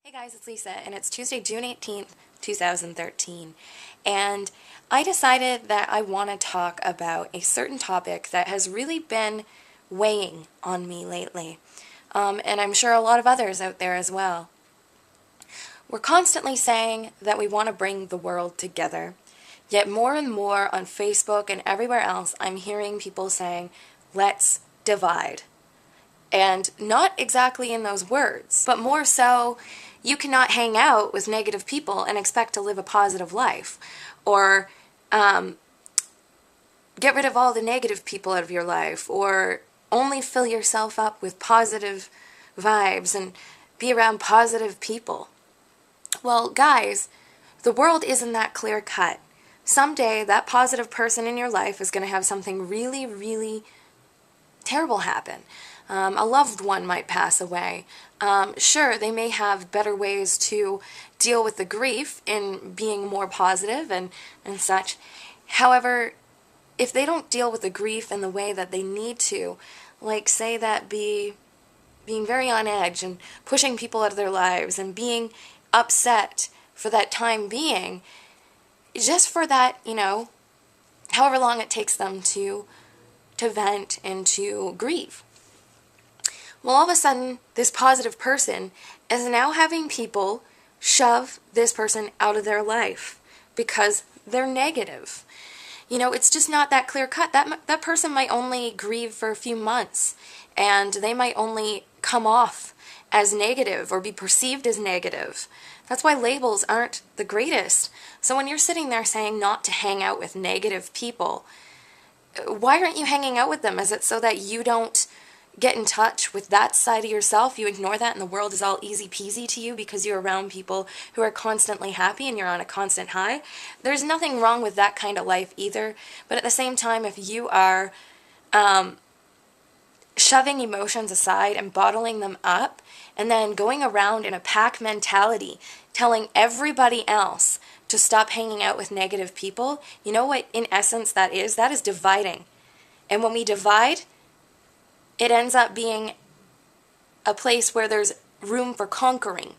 Hey guys, it's Lisa, and it's Tuesday, June 18th, 2013, and I decided that I want to talk about a certain topic that has really been weighing on me lately, and I'm sure a lot of others out there as well. We're constantly saying that we want to bring the world together, yet more and more on Facebook and everywhere else, I'm hearing people saying, let's divide. And not exactly in those words, but more so, you cannot hang out with negative people and expect to live a positive life. Or get rid of all the negative people out of your life. Or only fill yourself up with positive vibes and be around positive people. Well, guys, the world isn't that clear cut. Someday, that positive person in your life is going to have something really, really terrible happen. A loved one might pass away. Sure, they may have better ways to deal with the grief in being more positive and such. However, if they don't deal with the grief in the way that they need to, like say that being very on edge and pushing people out of their lives and being upset for that time being, just for that, however long it takes them to vent and to grieve. Well, all of a sudden, this positive person is now having people shove this person out of their life because they're negative. It's just not that clear cut. That person might only grieve for a few months, and they might only come off as negative or be perceived as negative. That's why labels aren't the greatest. So when you're sitting there saying not to hang out with negative people, why aren't you hanging out with them? Is it so that you don't get in touch with that side of yourself? You ignore that and the world is all easy peasy to you because you're around people who are constantly happy and you're on a constant high? There's nothing wrong with that kind of life either. But at the same time, if you are shoving emotions aside and bottling them up and then going around in a pack mentality, telling everybody else to stop hanging out with negative people, you know what in essence that is? That is dividing. And when we divide, it ends up being a place where there's room for conquering.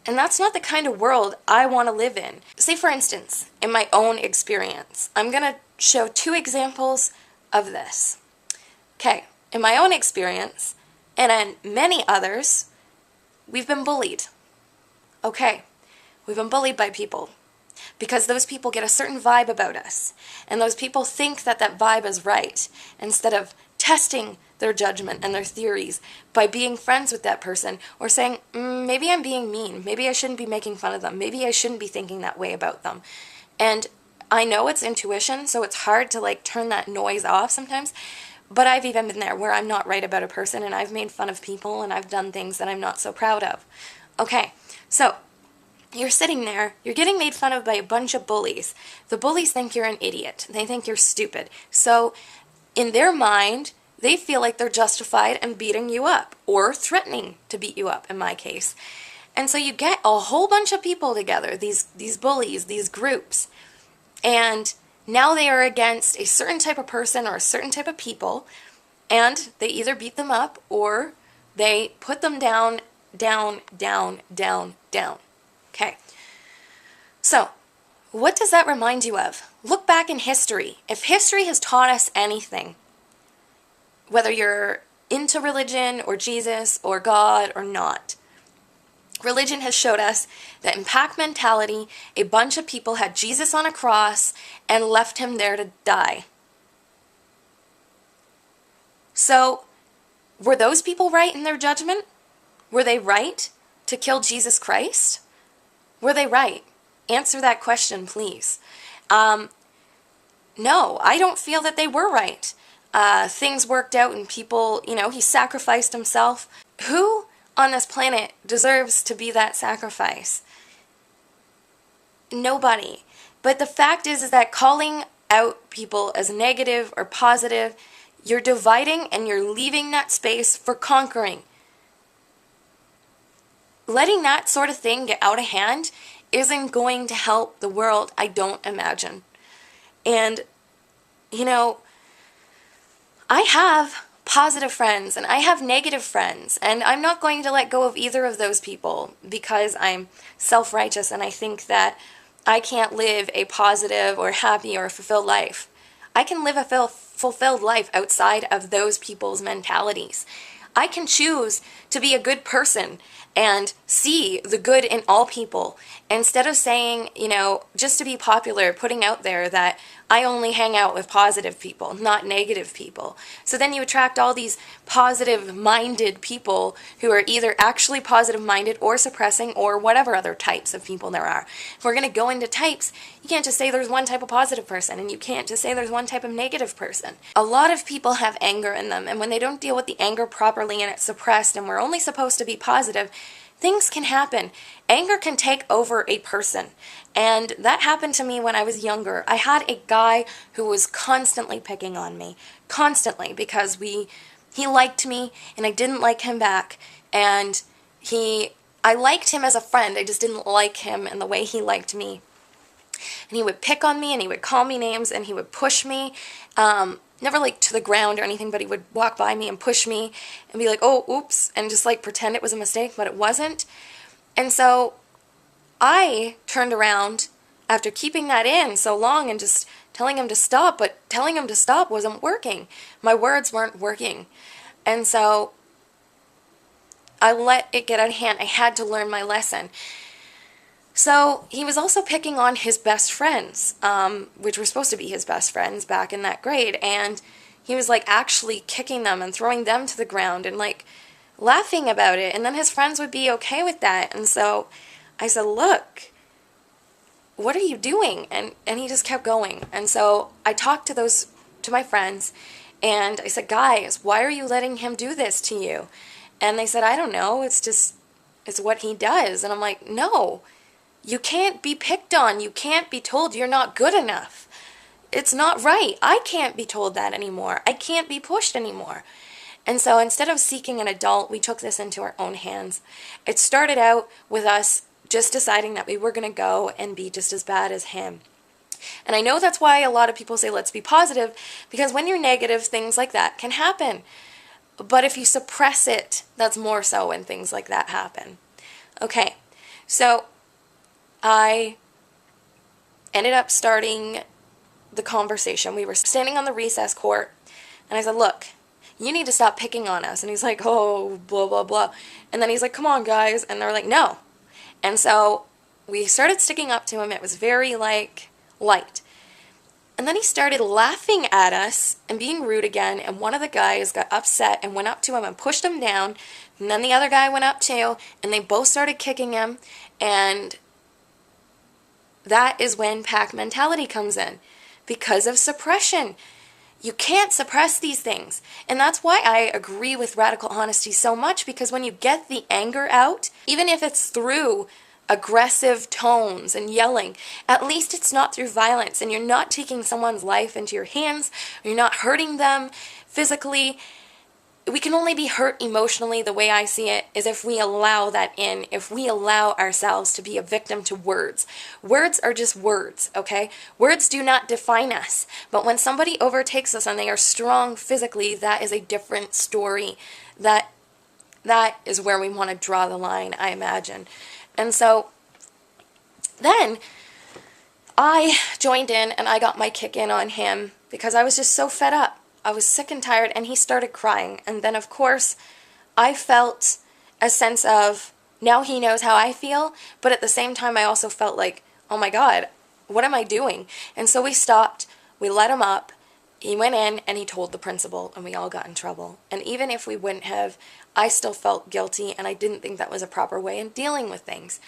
And that's not the kind of world I want to live in. Say, for instance, in my own experience, I'm going to show two examples of this. Okay, in my own experience, and in many others, we've been bullied. Okay, we've been bullied by people because those people get a certain vibe about us. And those people think that that vibe is right instead of testing their judgment and their theories by being friends with that person or saying, maybe I'm being mean. Maybe I shouldn't be making fun of them. Maybe I shouldn't be thinking that way about them. And I know it's intuition, so it's hard to turn that noise off sometimes. But I've even been there where I'm not right about a person and I've made fun of people and I've done things that I'm not so proud of. Okay, so you're sitting there, you're getting made fun of by a bunch of bullies. The bullies think you're an idiot. They think you're stupid. So in their mind, they feel like they're justified in beating you up or threatening to beat you up in my case. And so you get a whole bunch of people together, these bullies, these groups, and now they are against a certain type of person or a certain type of people, and they either beat them up or they put them down, down, down, down, down. Okay. So, what does that remind you of? Look back in history. If history has taught us anything, whether you're into religion or Jesus or God or not, religion has showed us that in pack mentality, a bunch of people had Jesus on a cross and left him there to die. So, were those people right in their judgment? Were they right to kill Jesus Christ? Were they right? Answer that question, please. No, I don't feel that they were right. Things worked out and people, he sacrificed himself. Who on this planet deserves to be that sacrifice? Nobody. But the fact is that calling out people as negative or positive, you're dividing and you're leaving that space for conquering. Letting that sort of thing get out of hand isn't going to help the world, I don't imagine. And, I have positive friends and I have negative friends, and I'm not going to let go of either of those people because I'm self-righteous and I think that I can't live a positive or happy or fulfilled life. I can live a fulfilled life outside of those people's mentalities. I can choose to be a good person and see the good in all people instead of saying, just to be popular, putting out there that I only hang out with positive people, not negative people. So then you attract all these positive-minded people who are either actually positive-minded or suppressing or whatever other types of people there are. If we're going to go into types, you can't just say there's one type of positive person and you can't just say there's one type of negative person. A lot of people have anger in them, and when they don't deal with the anger properly and it's suppressed and we're only supposed to be positive, things can happen. Anger can take over a person. And that happened to me when I was younger. I had a guy who was constantly picking on me. Constantly. Because he liked me and I didn't like him back. And I liked him as a friend. I just didn't like him in the way he liked me. And he would pick on me and he would call me names and he would push me. Never like to the ground or anything, but he would walk by me and push me and be like, oh, oops, and just like pretend it was a mistake, but it wasn't. And so I turned around after keeping that in so long and just telling him to stop, but telling him to stop wasn't working. My words weren't working. And so I let it get out of hand. I had to learn my lesson. So he was also picking on his best friends, which were supposed to be his best friends back in that grade, and he was like actually kicking them and throwing them to the ground and like laughing about it, and then his friends would be okay with that. And so I said, look, what are you doing? And he just kept going. And so I talked to my friends, and I said, guys, why are you letting him do this to you? And they said, I don't know, it's what he does. And I'm like, no. You can't be picked on. You can't be told you're not good enough. It's not right. I can't be told that anymore. I can't be pushed anymore. And so instead of seeking an adult, we took this into our own hands. It started out with us just deciding that we were going to go and be just as bad as him. And I know that's why a lot of people say let's be positive, because when you're negative, things like that can happen. But if you suppress it, that's more so when things like that happen. Okay, so I ended up starting the conversation. We were standing on the recess court, and I said, look, you need to stop picking on us. And he's like, oh, blah, blah, blah. And then he's like, come on, guys. And they're like, no. And so we started sticking up to him. It was very, light. And then he started laughing at us and being rude again, and one of the guys got upset and went up to him and pushed him down, and then the other guy went up too, and they both started kicking him, and that is when pack mentality comes in, because of suppression. You can't suppress these things. And that's why I agree with radical honesty so much, because when you get the anger out, even if it's through aggressive tones and yelling, at least it's not through violence, and you're not taking someone's life into your hands, or you're not hurting them physically. We can only be hurt emotionally, the way I see it, is if we allow that in, if we allow ourselves to be a victim to words. Words are just words, okay? Words do not define us. But when somebody overtakes us and they are strong physically, that is a different story. That is where we want to draw the line, I imagine. And so then I joined in and I got my kick in on him because I was just so fed up. I was sick and tired, and he started crying. And then, of course, I felt a sense of, now he knows how I feel, but at the same time I also felt like, oh my God, what am I doing? And so we stopped, we let him up, he went in, and he told the principal, and we all got in trouble. And even if we wouldn't have, I still felt guilty, and I didn't think that was a proper way in dealing with things.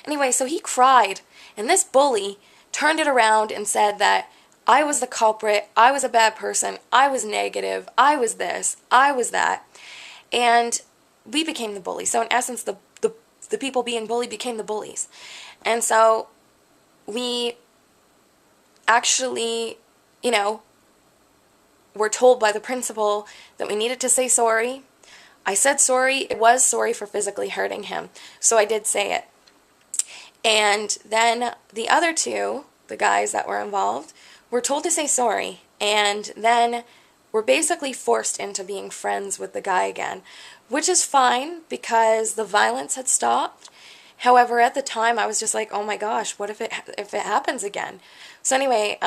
Anyway, so he cried, and this bully turned it around and said that I was the culprit, I was a bad person, I was negative, I was this, I was that, and we became the bully. So in essence, the people being bullied became the bullies. And so we actually, were told by the principal that we needed to say sorry. I said sorry. I was sorry for physically hurting him, so I did say it. And then the other two, the guys that were involved, were told to say sorry. And then we're basically forced into being friends with the guy again, which is fine because the violence had stopped. However, at the time, I was just like, oh my gosh, what if it happens again? So anyway,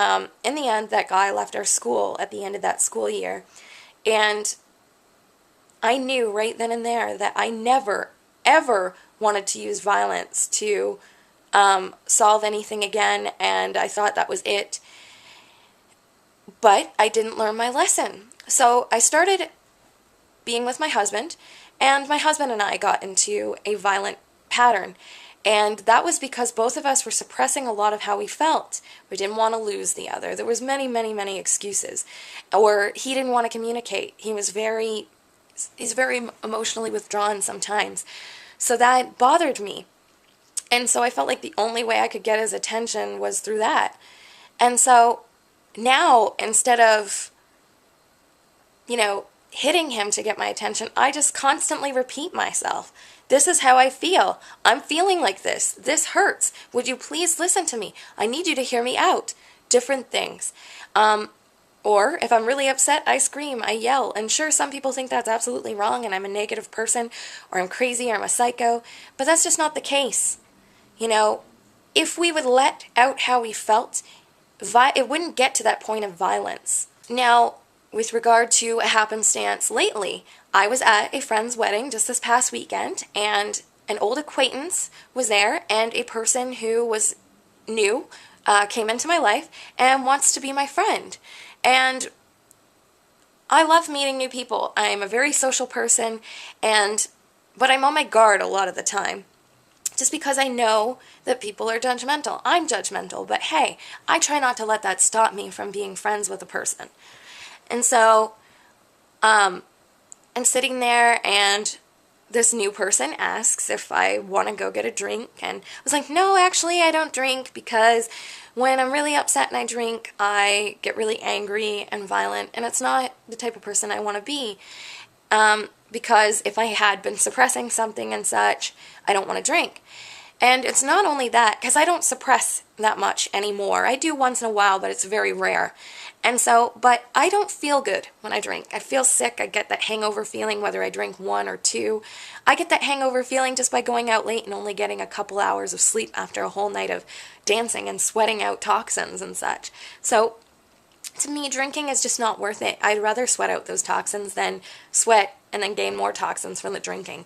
in the end, that guy left our school at the end of that school year. And I knew right then and there that I never, ever wanted to use violence to solve anything again, and I thought that was it. But I didn't learn my lesson. So I started being with my husband, and my husband and I got into a violent pattern. And that was because both of us were suppressing a lot of how we felt. We didn't want to lose the other. There was many, many, many excuses. Or he didn't want to communicate. He's very emotionally withdrawn sometimes. So that bothered me. And so I felt like the only way I could get his attention was through that. And so now, instead of, hitting him to get my attention, I just constantly repeat myself. This is how I feel. I'm feeling like this. This hurts. Would you please listen to me? I need you to hear me out. Different things. Or if I'm really upset, I scream, I yell. And sure, some people think that's absolutely wrong and I'm a negative person, or I'm crazy, or I'm a psycho. But that's just not the case. If we would let out how we felt, it wouldn't get to that point of violence. Now, with regard to a happenstance lately, I was at a friend's wedding just this past weekend, and an old acquaintance was there, and a person who was new came into my life and wants to be my friend. And I love meeting new people. I'm a very social person, but I'm on my guard a lot of the time. Just because I know that people are judgmental. I'm judgmental, but hey, I try not to let that stop me from being friends with a person. And so, I'm sitting there, and this new person asks if I want to go get a drink, and I was like, no, actually, I don't drink, because when I'm really upset and I drink, I get really angry and violent, and it's not the type of person I want to be. Because if I had been suppressing something and such, I don't want to drink. And it's not only that, because I don't suppress that much anymore. I do once in a while, but it's very rare. And so, but I don't feel good when I drink. I feel sick. I get that hangover feeling whether I drink one or two. I get that hangover feeling just by going out late and only getting a couple hours of sleep after a whole night of dancing and sweating out toxins and such. So, to me, drinking is just not worth it. I'd rather sweat out those toxins than sweat and then gain more toxins from the drinking.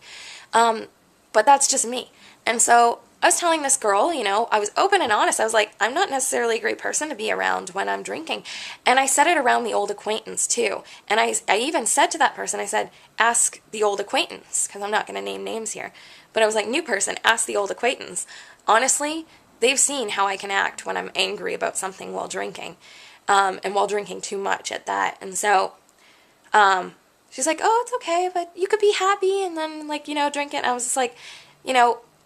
But that's just me. And so I was telling this girl, I was open and honest. I was like, I'm not necessarily a great person to be around when I'm drinking. And I said it around the old acquaintance too. And I even said to that person, I said, ask the old acquaintance, because I'm not going to name names here. But I was like, new person, ask the old acquaintance. Honestly, they've seen how I can act when I'm angry about something while drinking. And while drinking too much at that. And so, she's like, oh, it's okay, but you could be happy and then, drink it. And I was just like,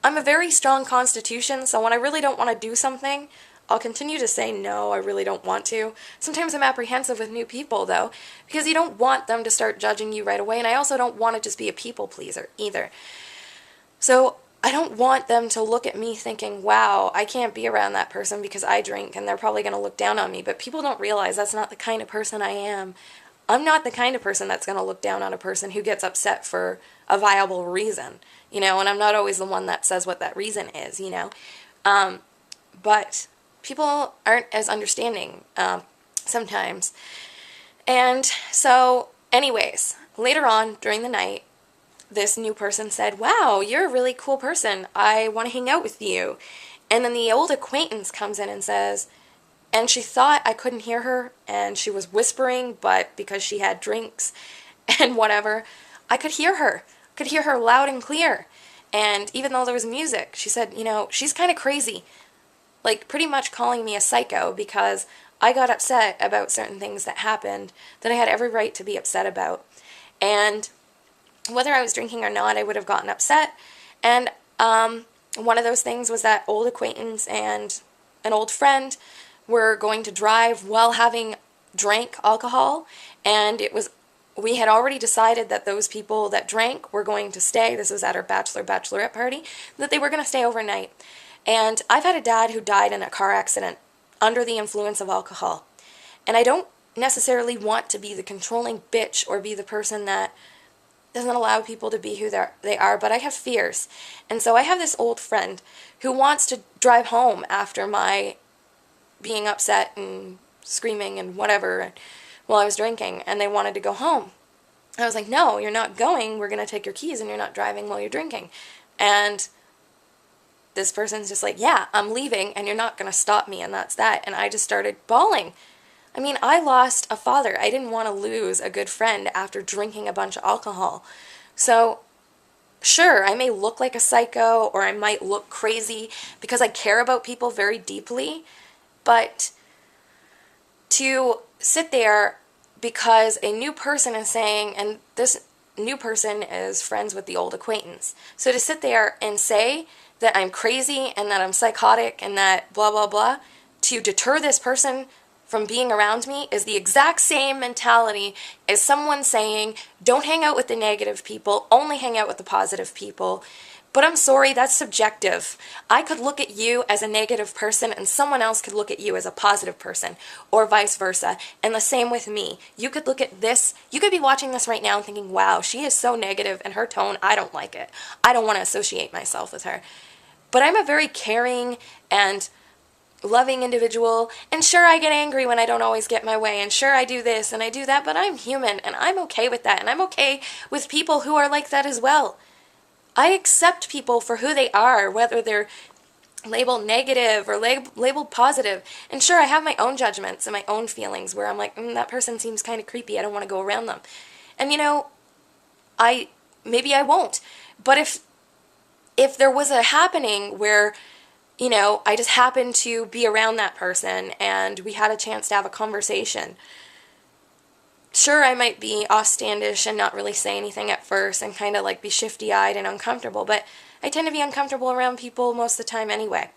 I'm a very strong constitution, so when I really don't want to do something, I'll continue to say, no, I really don't want to. Sometimes I'm apprehensive with new people, though, because you don't want them to start judging you right away, and I also don't want to just be a people pleaser, either. So, I don't want them to look at me thinking, wow, I can't be around that person because I drink and they're probably going to look down on me. But people don't realize that's not the kind of person I am. I'm not the kind of person that's going to look down on a person who gets upset for a viable reason, and I'm not always the one that says what that reason is, But people aren't as understanding sometimes. And so, anyways, later on during the night, this new person said, wow, you're a really cool person. I want to hang out with you. And then the old acquaintance comes in and says, and she thought I couldn't hear her, and she was whispering, but because she had drinks and whatever, I could hear her. I could hear her loud and clear. And even though there was music, she said, she's kind of crazy. Like, pretty much calling me a psycho because I got upset about certain things that happened that I had every right to be upset about. And whether I was drinking or not, I would have gotten upset. And one of those things was that old acquaintance and an old friend were going to drive while having drank alcohol. And we had already decided that those people that drank were going to stay. This was at our bachelorette party, that they were going to stay overnight. And I've had a dad who died in a car accident under the influence of alcohol. And I don't necessarily want to be the controlling bitch or be the person that doesn't allow people to be who they are, but I have fears. And so I have this old friend who wants to drive home after my being upset and screaming and whatever while I was drinking, and they wanted to go home. I was like, no, you're not going. We're going to take your keys and you're not driving while you're drinking. And this person's just like, yeah, I'm leaving and you're not going to stop me, and that's that. And I just started bawling. I mean, I lost a father. I didn't want to lose a good friend after drinking a bunch of alcohol. So, sure, I may look like a psycho or I might look crazy because I care about people very deeply, but to sit there because a new person is saying, and this new person is friends with the old acquaintance. So to sit there and say that I'm crazy and that I'm psychotic and that blah, blah, blah, to deter this person from being around me is the exact same mentality as someone saying, don't hang out with the negative people, only hang out with the positive people. But I'm sorry, that's subjective. I could look at you as a negative person and someone else could look at you as a positive person, or vice versa. And the same with me. You could look at this, you could be watching this right now and thinking, wow, she is so negative and her tone, I don't like it. I don't want to associate myself with her. But I'm a very caring and loving individual, and sure, I get angry when I don't always get my way, and sure, I do this and I do that, but I'm human and I'm okay with that, and I'm okay with people who are like that as well. I accept people for who they are, whether they're labeled negative or labeled positive. And sure, I have my own judgments and my own feelings where I'm like, that person seems kind of creepy. I don't want to go around them. And maybe I won't. But if there was a happening where, I just happened to be around that person and we had a chance to have a conversation, sure, I might be offstandish and not really say anything at first and kind of like be shifty-eyed and uncomfortable, but I tend to be uncomfortable around people most of the time anyway.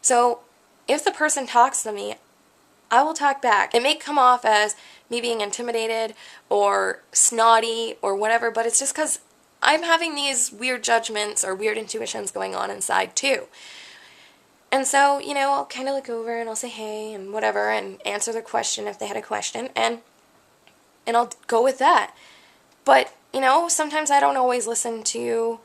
So if the person talks to me, I will talk back. It may come off as me being intimidated or snotty or whatever, but it's just because I'm having these weird judgments or weird intuitions going on inside too. And so, I'll kind of look over and I'll say hey and whatever and answer their question if they had a question, and I'll go with that. But, sometimes I don't always listen to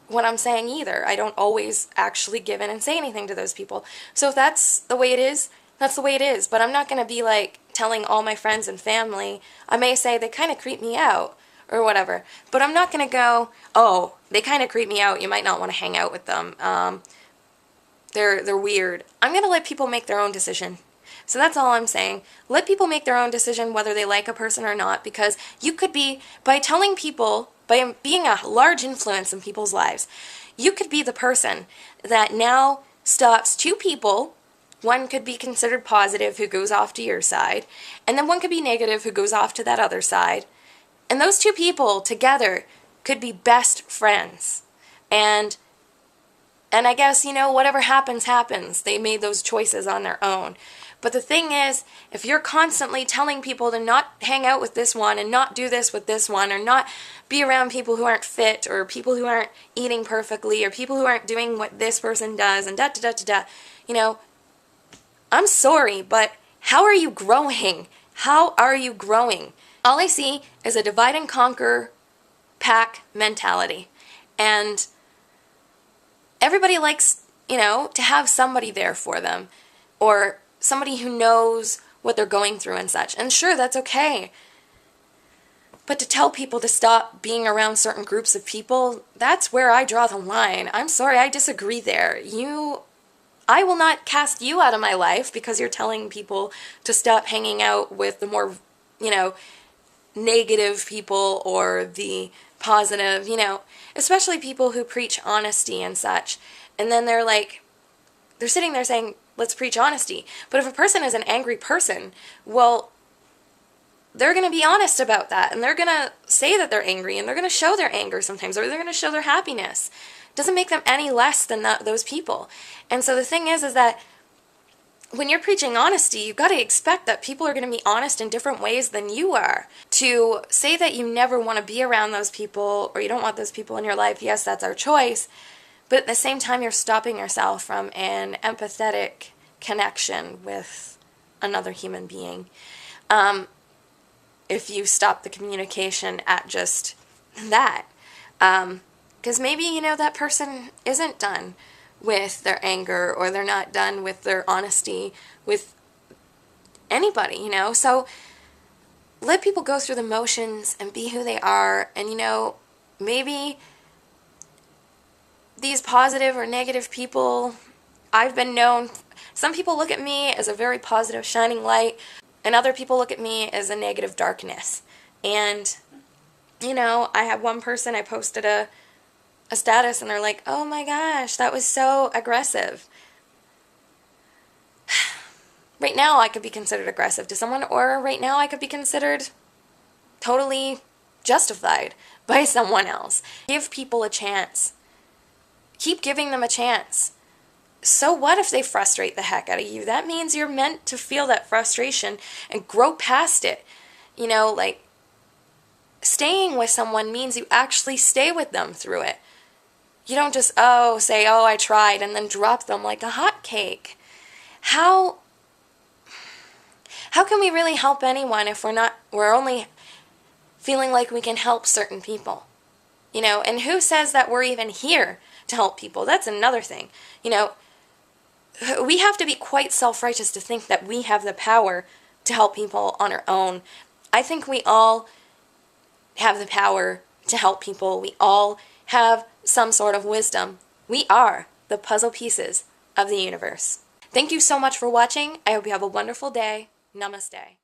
what I'm saying either. I don't always actually give in and say anything to those people. So if that's the way it is, that's the way it is. But I'm not going to be like telling all my friends and family. I may say they kind of creep me out or whatever. But I'm not going to go, oh, they kind of creep me out. You might not want to hang out with them. They're weird. I'm going to let people make their own decision. So that's all I'm saying. Let people make their own decision whether they like a person or not, because you could be, by telling people, by being a large influence in people's lives, you could be the person that now stops two people. One could be considered positive who goes off to your side, and then one could be negative who goes off to that other side. And those two people together could be best friends. And I guess, whatever happens, happens. They made those choices on their own. But the thing is, if you're constantly telling people to not hang out with this one and not do this with this one or not be around people who aren't fit or people who aren't eating perfectly or people who aren't doing what this person does and da-da-da-da-da, I'm sorry, but how are you growing? How are you growing? All I see is a divide and conquer pack mentality. And everybody likes, to have somebody there for them, or somebody who knows what they're going through and such. And sure, that's okay. But to tell people to stop being around certain groups of people, that's where I draw the line. I'm sorry, I disagree there. I will not cast you out of my life because you're telling people to stop hanging out with the more, negative people or the positive, especially people who preach honesty and such. And then they're sitting there saying, let's preach honesty. But if a person is an angry person, well, they're going to be honest about that. And they're going to say that they're angry. And they're going to show their anger sometimes. Or they're going to show their happiness. It doesn't make them any less than those people. And so the thing is that when you're preaching honesty, you've got to expect that people are going to be honest in different ways than you are. To say that you never want to be around those people or you don't want those people in your life, yes, that's our choice. But at the same time, you're stopping yourself from an empathetic connection with another human being. if you stop the communication at just that. Because maybe, that person isn't done with their anger, or they're not done with their honesty with anybody, So let people go through the motions and be who they are. And, maybe these positive or negative people, I've been known, some people look at me as a very positive, shining light, and other people look at me as a negative darkness. And, I had one person, I posted a status, and they're like, oh my gosh, that was so aggressive. Right now I could be considered aggressive to someone, or right now I could be considered totally justified by someone else. Give people a chance. Keep giving them a chance. So what if they frustrate the heck out of you? That means you're meant to feel that frustration and grow past it. Like, staying with someone means you actually stay with them through it. You don't just, say, I tried, and then drop them like a hot cake. How can we really help anyone if we're only feeling like we can help certain people? And who says that we're even here to help people? That's another thing. We have to be quite self-righteous to think that we have the power to help people on our own. I think we all have the power to help people. We all have some sort of wisdom. We are the puzzle pieces of the universe. Thank you so much for watching. I hope you have a wonderful day. Namaste.